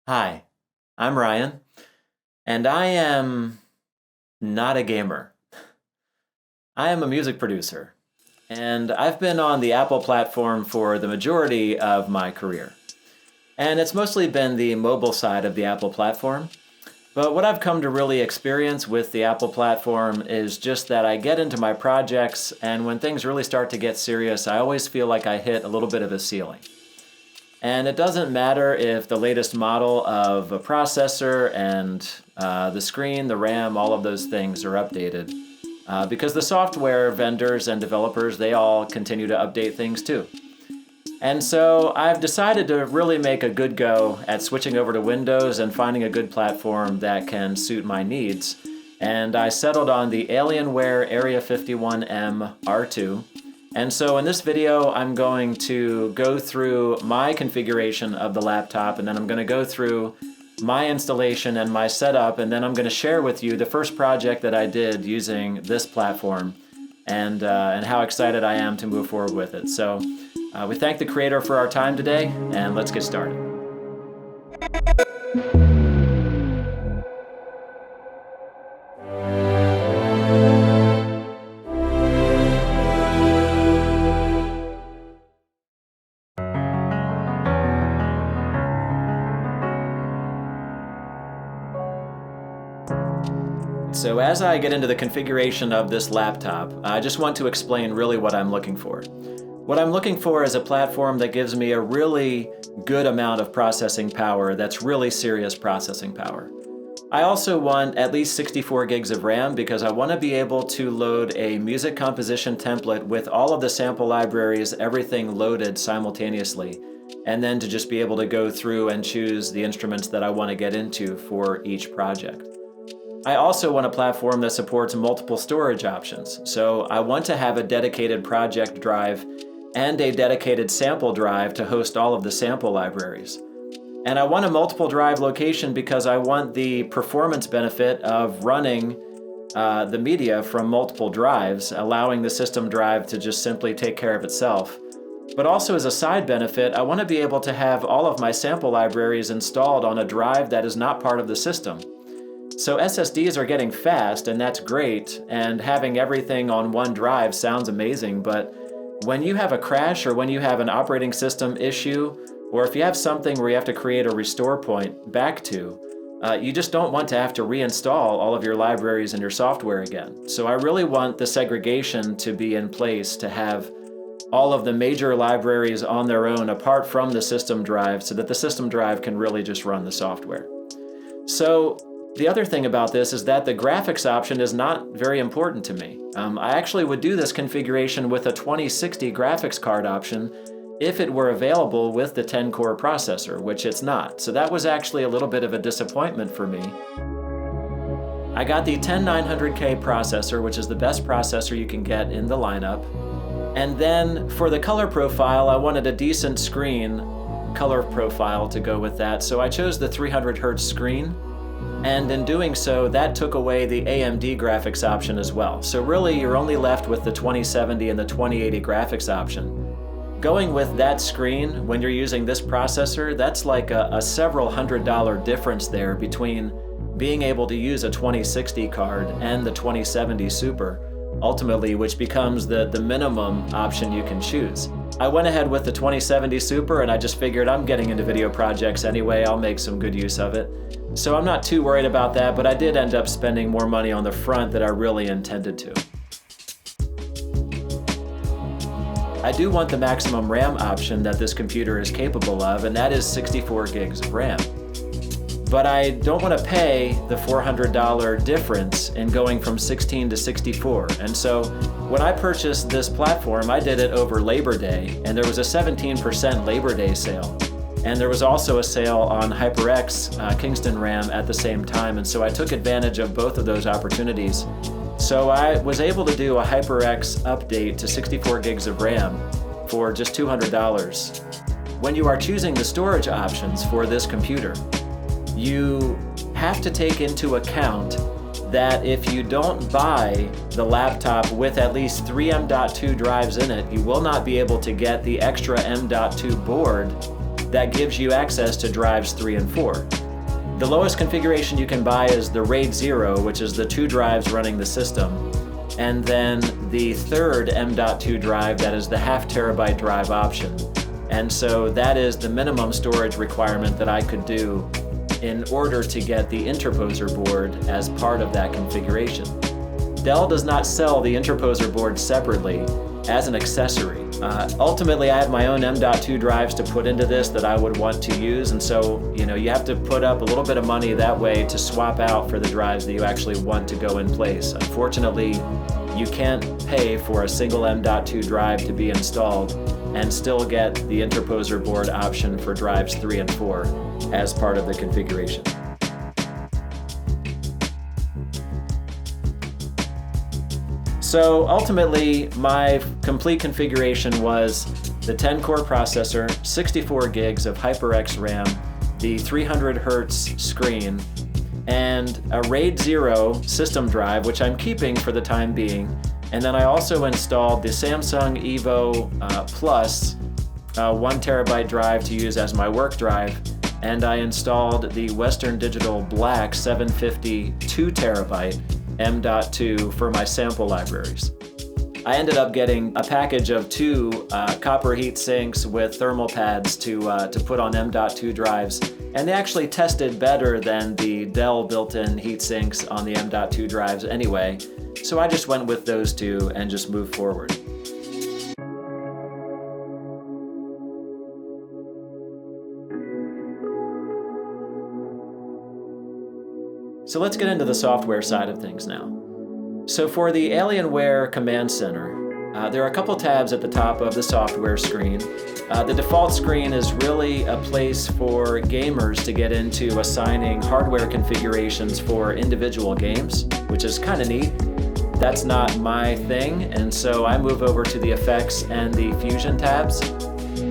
Hi, I'm Ryan, and I am not a gamer. I am a music producer, and I've been on the Apple platform for the majority of my career. And it's mostly been the mobile side of the Apple platform. But what I've come to really experience with the Apple platform is just that I get into my projects, and when things really start to get serious, I always feel like I hit a little bit of a ceiling. And it doesn't matter if the latest model of a processor and the screen, the RAM, all of those things are updated. Because the software vendors and developers, they all continue to update things too. And so I've decided to really make a good go at switching over to Windows and finding a good platform that can suit my needs. And I settled on the Alienware Area-51m R2. And so in this video, I'm going to go through my configuration of the laptop, and then I'm going to go through my installation and my setup, and then I'm going to share with you the first project that I did using this platform and how excited I am to move forward with it. So we thank the creator for our time today, and let's get started. So as I get into the configuration of this laptop, I just want to explain really what I'm looking for. What I'm looking for is a platform that gives me a really good amount of processing power that's really serious processing power. I also want at least 64 gigs of RAM because I want to be able to load a music composition template with all of the sample libraries, everything loaded simultaneously, and then to just be able to go through and choose the instruments that I want to get into for each project. I also want a platform that supports multiple storage options. So I want to have a dedicated project drive and a dedicated sample drive to host all of the sample libraries. And I want a multiple drive location because I want the performance benefit of running the media from multiple drives, allowing the system drive to just simply take care of itself. But also as a side benefit, I want to be able to have all of my sample libraries installed on a drive that is not part of the system. So SSDs are getting fast, and that's great, and having everything on one drive sounds amazing, but when you have a crash or when you have an operating system issue, or if you have something where you have to create a restore point back to, you just don't want to have to reinstall all of your libraries and your software again. So I really want the segregation to be in place to have all of the major libraries on their own apart from the system drive so that the system drive can really just run the software. So the other thing about this is that the graphics option is not very important to me. I actually would do this configuration with a 2060 graphics card option if it were available with the 10-core processor, which it's not. So that was actually a little bit of a disappointment for me. I got the 10900K processor, which is the best processor you can get in the lineup. And then for the color profile, I wanted a decent screen color profile to go with that. So I chose the 300 Hz screen. And in doing so, that took away the AMD graphics option as well. So really, you're only left with the 2070 and the 2080 graphics option. Going with that screen, when you're using this processor, that's like a several $100 difference there between being able to use a 2060 card and the 2070 Super, ultimately, which becomes the minimum option you can choose. I went ahead with the 2070 Super, and I just figured I'm getting into video projects anyway, I'll make some good use of it. So I'm not too worried about that, but I did end up spending more money on the front than I really intended to. I do want the maximum RAM option that this computer is capable of, and that is 64 gigs of RAM. But I don't want to pay the $400 difference in going from 16 to 64. And so when I purchased this platform, I did it over Labor Day, and there was a 17% Labor Day sale. And there was also a sale on HyperX Kingston RAM at the same time, and so I took advantage of both of those opportunities. So I was able to do a HyperX update to 64 gigs of RAM for just $200. When you are choosing the storage options for this computer, you have to take into account that if you don't buy the laptop with at least 3 M.2 drives in it, you will not be able to get the extra M.2 board that gives you access to drives 3 and 4. The lowest configuration you can buy is the RAID 0, which is the 2 drives running the system, and then the third M.2 drive that is the ½ terabyte drive option. And so that is the minimum storage requirement that I could do in order to get the interposer board as part of that configuration. Dell does not sell the interposer board separately as an accessory. Ultimately, I have my own M.2 drives to put into this that I would want to use, and so you have to put up a little bit of money that way to swap out for the drives that you actually want to go in place. Unfortunately, you can't pay for a single M.2 drive to be installed and still get the interposer board option for drives 3 and 4 as part of the configuration. So ultimately, my complete configuration was the 10-core processor, 64 gigs of HyperX RAM, the 300 hertz screen, and a RAID 0 system drive, which I'm keeping for the time being. And then I also installed the Samsung Evo Plus 1 terabyte drive to use as my work drive, and I installed the Western Digital Black 750 2 terabyte M.2 for my sample libraries. I ended up getting a package of 2 copper heat sinks with thermal pads to put on M.2 drives, and they actually tested better than the Dell built-in heat sinks on the M.2 drives anyway, so I just went with those 2 and just moved forward. So let's get into the software side of things now. So for the Alienware Command Center, there are a couple tabs at the top of the software screen. The default screen is really a place for gamers to get into assigning hardware configurations for individual games, which is kind of neat. That's not my thing, and so I move over to the Effects and the Fusion tabs.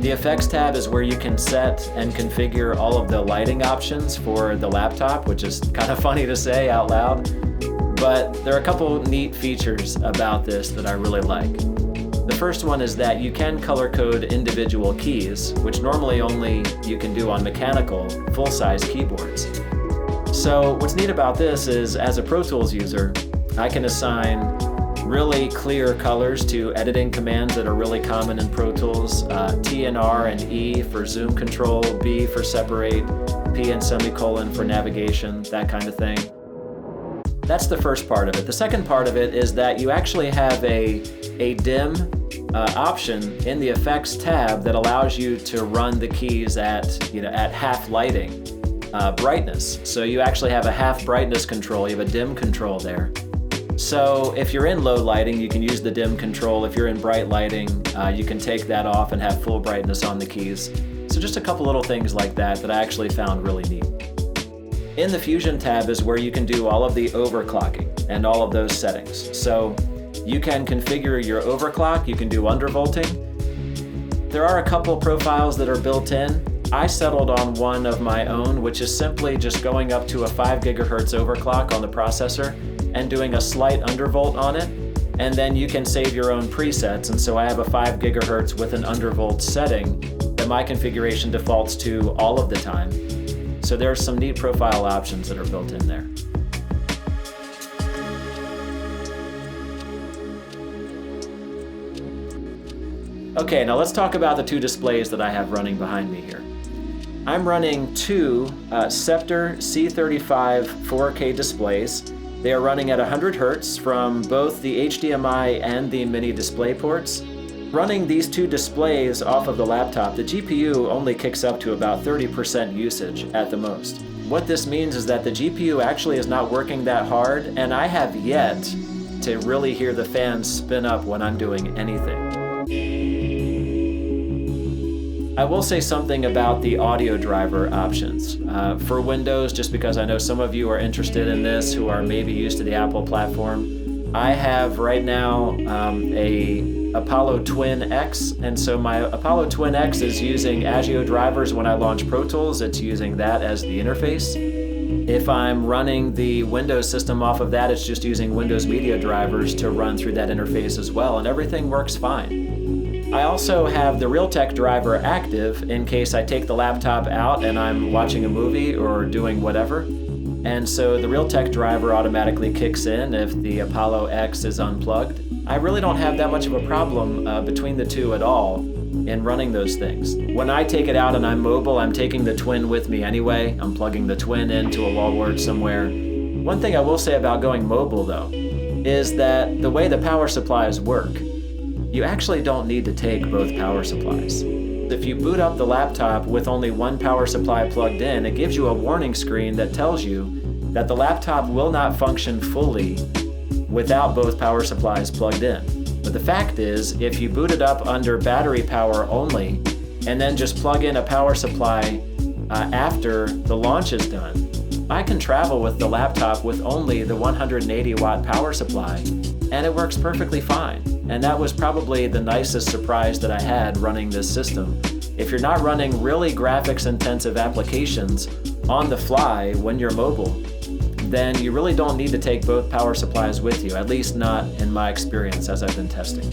The Effects tab is where you can set and configure all of the lighting options for the laptop, which is kind of funny to say out loud. But there are a couple neat features about this that I really like. The first one is that you can color code individual keys, which normally only you can do on mechanical, full-size keyboards. So what's neat about this is, as a Pro Tools user, I can assign really clear colors to editing commands that are really common in Pro Tools. T and R and E for zoom control, B for separate, P and semicolon for navigation, that kind of thing. That's the first part of it. The second part of it is that you actually have a dim option in the Effects tab that allows you to run the keys at half lighting brightness. So you actually have a half brightness control, you have a dim control there. So if you're in low lighting, you can use the dim control. If you're in bright lighting, you can take that off and have full brightness on the keys. So just a couple little things like that I actually found really neat. In the Fusion tab is where you can do all of the overclocking and all of those settings. So you can configure your overclock, you can do undervolting. There are a couple profiles that are built in. I settled on one of my own, which is simply just going up to a 5 gigahertz overclock on the processor and doing a slight undervolt on it, and then you can save your own presets. And so I have a 5 gigahertz with an undervolt setting that my configuration defaults to all of the time. So there are some neat profile options that are built in there. Okay, now let's talk about the 2 displays that I have running behind me here. I'm running 2 Scepter C35 4K displays. They are running at 100 Hz from both the HDMI and the mini display ports. Running these 2 displays off of the laptop, the GPU only kicks up to about 30% usage at the most. What this means is that the GPU actually is not working that hard, and I have yet to really hear the fans spin up when I'm doing anything. I will say something about the audio driver options. For Windows, just because I know some of you are interested in this who are maybe used to the Apple platform, I have right now a Apollo Twin X, and so my Apollo Twin X is using Agio drivers when I launch Pro Tools. It's using that as the interface. If I'm running the Windows system off of that, it's just using Windows Media drivers to run through that interface as well, and everything works fine. I also have the Realtek driver active in case I take the laptop out and I'm watching a movie or doing whatever. And so the Realtek driver automatically kicks in if the Apollo X is unplugged. I really don't have that much of a problem between the two at all in running those things. When I take it out and I'm mobile, I'm taking the Twin with me anyway. I'm plugging the Twin into a wall wart somewhere. One thing I will say about going mobile though, is that the way the power supplies work, you actually don't need to take both power supplies. If you boot up the laptop with only one power supply plugged in, it gives you a warning screen that tells you that the laptop will not function fully without both power supplies plugged in. But the fact is, if you boot it up under battery power only, and then just plug in a power supply after the launch is done, I can travel with the laptop with only the 180 watt power supply, and it works perfectly fine. And that was probably the nicest surprise that I had running this system. If you're not running really graphics intensive applications on the fly when you're mobile, then you really don't need to take both power supplies with you, at least not in my experience as I've been testing.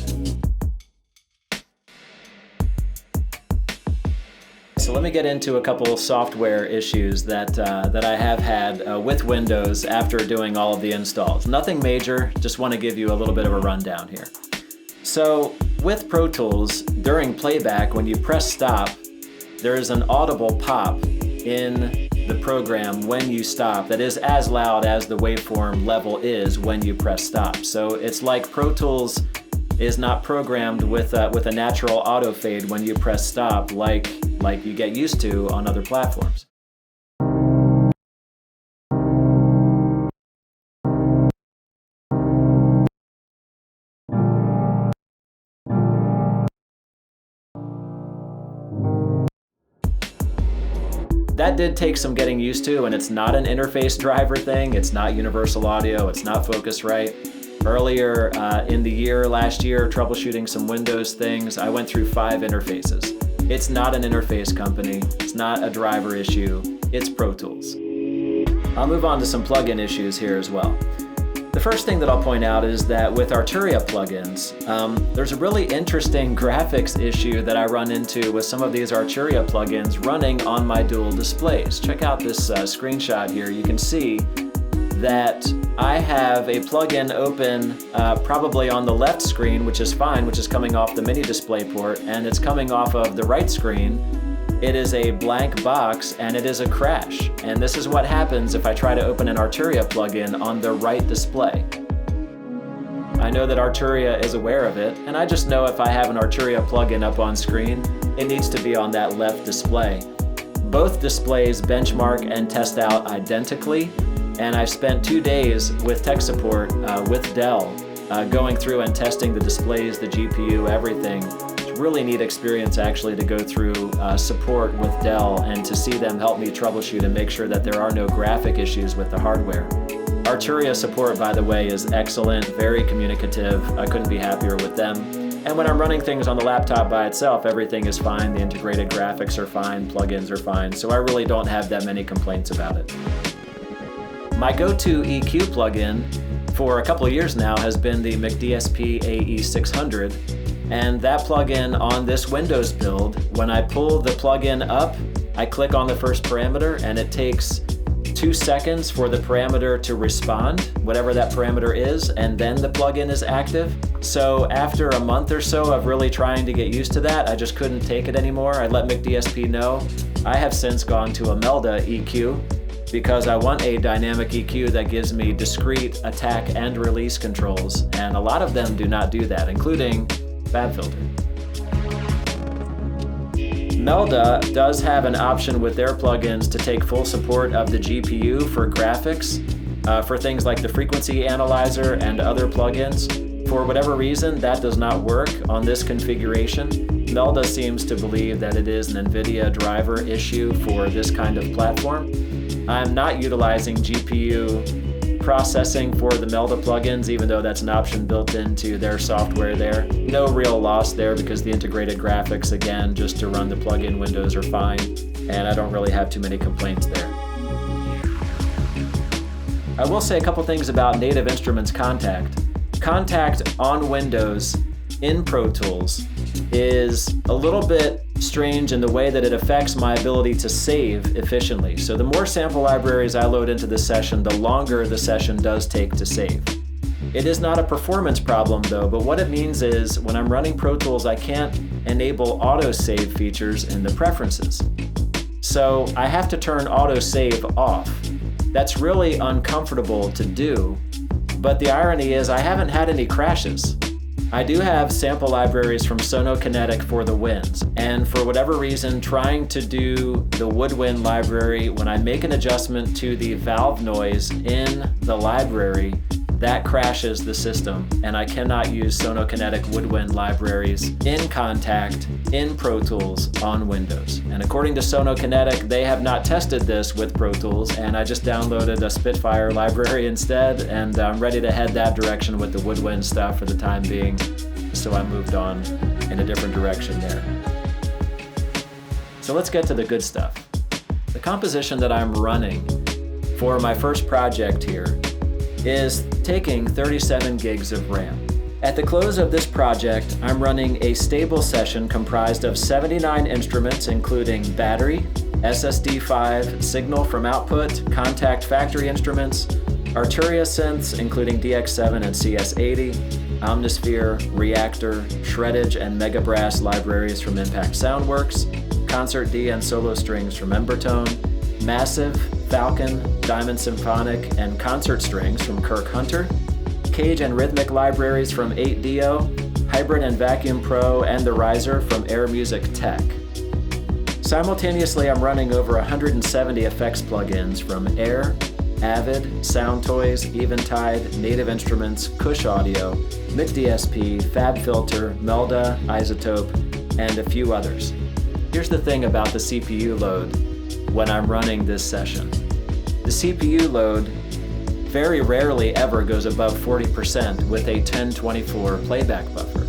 So let me get into a couple software issues that I have had with Windows after doing all of the installs. Nothing major, just want to give you a little bit of a rundown here. So with Pro Tools, during playback, when you press stop, there is an audible pop in the program when you stop that is as loud as the waveform level is when you press stop. So it's like Pro Tools is not programmed with a natural auto fade when you press stop like you get used to on other platforms. That did take some getting used to, and it's not an interface driver thing, it's not universal audio, it's not Focusrite. Earlier in the year, last year, troubleshooting some Windows things, I went through 5 interfaces. It's not an interface company, it's not a driver issue, it's Pro Tools. I'll move on to some plugin issues here as well. The first thing that I'll point out is that with Arturia plugins, there's a really interesting graphics issue that I run into with some of these Arturia plugins running on my dual displays. Check out this screenshot here. You can see that I have a plugin open probably on the left screen, which is fine, which is coming off the mini display port, and it's coming off of the right screen. It is a blank box and it is a crash. And this is what happens if I try to open an Arturia plugin on the right display. I know that Arturia is aware of it, and I just know if I have an Arturia plugin up on screen, it needs to be on that left display. Both displays benchmark and test out identically, and I spent 2 days with tech support with Dell going through and testing the displays, the GPU, everything. Really neat experience actually to go through support with Dell and to see them help me troubleshoot and make sure that there are no graphic issues with the hardware. Arturia support, by the way, is excellent, very communicative. I couldn't be happier with them. And when I'm running things on the laptop by itself, everything is fine. The integrated graphics are fine, plugins are fine, so I really don't have that many complaints about it. My go-to EQ plugin for a couple of years now has been the McDSP AE600. And that plugin on this Windows build, when I pull the plugin up, I click on the first parameter and it takes 2 seconds for the parameter to respond, whatever that parameter is, and then the plugin is active. So after a month or so of really trying to get used to that, I just couldn't take it anymore. I let McDSP know. I have since gone to a Melda EQ because I want a dynamic EQ that gives me discrete attack and release controls, and a lot of them do not do that, including FabFilter. Melda does have an option with their plugins to take full support of the GPU for graphics, for things like the frequency analyzer and other plugins. For whatever reason, that does not work on this configuration. Melda seems to believe that it is an NVIDIA driver issue for this kind of platform. I'm not utilizing GPU processing for the Melda plugins, even though that's an option built into their software there. No real loss there because the integrated graphics, again, just to run the plugin windows are fine, and I don't really have too many complaints there. I will say a couple things about Native Instruments Contact. Contact on Windows in Pro Tools is a little bit strange in the way that it affects my ability to save efficiently. So the more sample libraries I load into this session, the longer the session does take to save. It is not a performance problem though, but what it means is when I'm running Pro Tools, I can't enable autosave features in the preferences. So I have to turn autosave off. That's really uncomfortable to do, but the irony is I haven't had any crashes. I do have sample libraries from Sonokinetic for the winds, and for whatever reason, trying to do the woodwind library, when I make an adjustment to the valve noise in the library, that crashes the system, and I cannot use Sonokinetic woodwind libraries in Kontakt, in Pro Tools, on Windows. And according to Sonokinetic, they have not tested this with Pro Tools, and I just downloaded a Spitfire library instead, and I'm ready to head that direction with the woodwind stuff for the time being. So I moved on in a different direction there. So let's get to the good stuff. The composition that I'm running for my first project here is taking 37 gigs of RAM. At the close of this project, I'm running a stable session comprised of 79 instruments, including battery, SSD5, signal from output, Kontakt factory instruments, Arturia synths, including DX7 and CS80, Omnisphere, Reactor, Shreddage, and Mega Brass libraries from Impact Soundworks, Concert D and solo strings from Embertone, Massive, Falcon, Diamond Symphonic, and concert strings from Kirk Hunter, cage and rhythmic libraries from 8Dio, Hybrid and Vacuum Pro, and the Riser from Air Music Tech. Simultaneously, I'm running over 170 effects plugins from Air, Avid, Soundtoys, Eventide, Native Instruments, Kush Audio, Mic DSP, FabFilter, Melda, Isotope, and a few others. Here's the thing about the CPU load when I'm running this session. The CPU load very rarely ever goes above 40% with a 1024 playback buffer.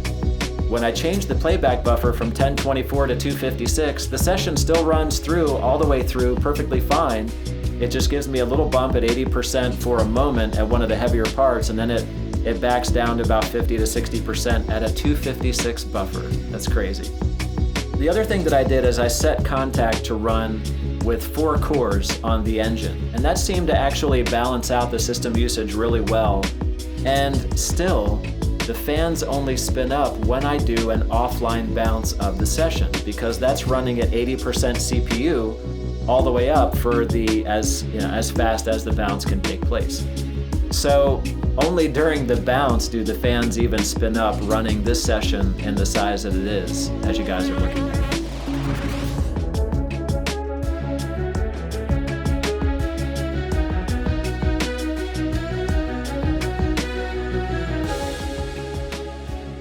When I change the playback buffer from 1024 to 256, the session still runs through all the way through perfectly fine. It just gives me a little bump at 80% for a moment at one of the heavier parts, and then it backs down to about 50 to 60% at a 256 buffer. That's crazy. The other thing that I did is I set Kontakt to run with 4 cores on the engine, and that seemed to actually balance out the system usage really well. And still, the fans only spin up when I do an offline bounce of the session, because that's running at 80% CPU all the way up for the as fast as the bounce can take place. So only during the bounce do the fans even spin up running this session in the size that it is, as you guys are looking at.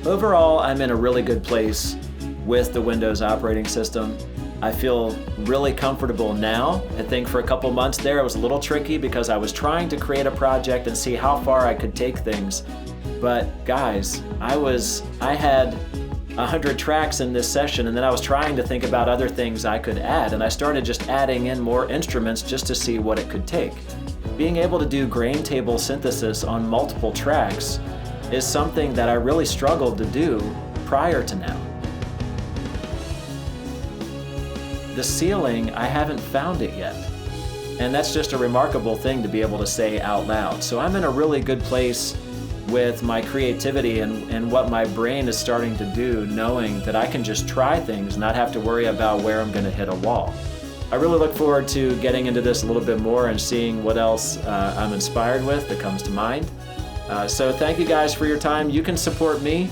Overall, I'm in a really good place with the Windows operating system. I feel really comfortable now. I think for a couple months there it was a little tricky because I was trying to create a project and see how far I could take things. But guys, I had 100 tracks in this session, and then I was trying to think about other things I could add, and I started just adding in more instruments just to see what it could take. Being able to do grain table synthesis on multiple tracks is something that I really struggled to do prior to now. The ceiling, I haven't found it yet. And that's just a remarkable thing to be able to say out loud. So I'm in a really good place with my creativity and what my brain is starting to do, knowing that I can just try things, not have to worry about where I'm gonna hit a wall. I really look forward to getting into this a little bit more and seeing what else I'm inspired with that comes to mind. So thank you guys for your time. You can support me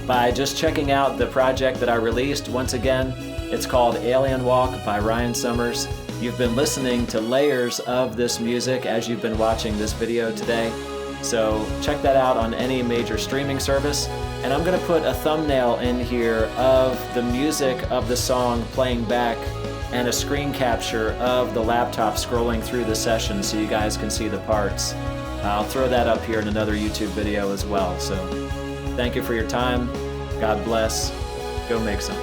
by just checking out the project that I released. Once again, it's called Alien Walk by Ryan Summers. You've been listening to layers of this music as you've been watching this video today. So check that out on any major streaming service. And I'm gonna put a thumbnail in here of the music of the song playing back and a screen capture of the laptop scrolling through the session so you guys can see the parts. I'll throw that up here in another YouTube video as well. So thank you for your time. God bless. Go make some.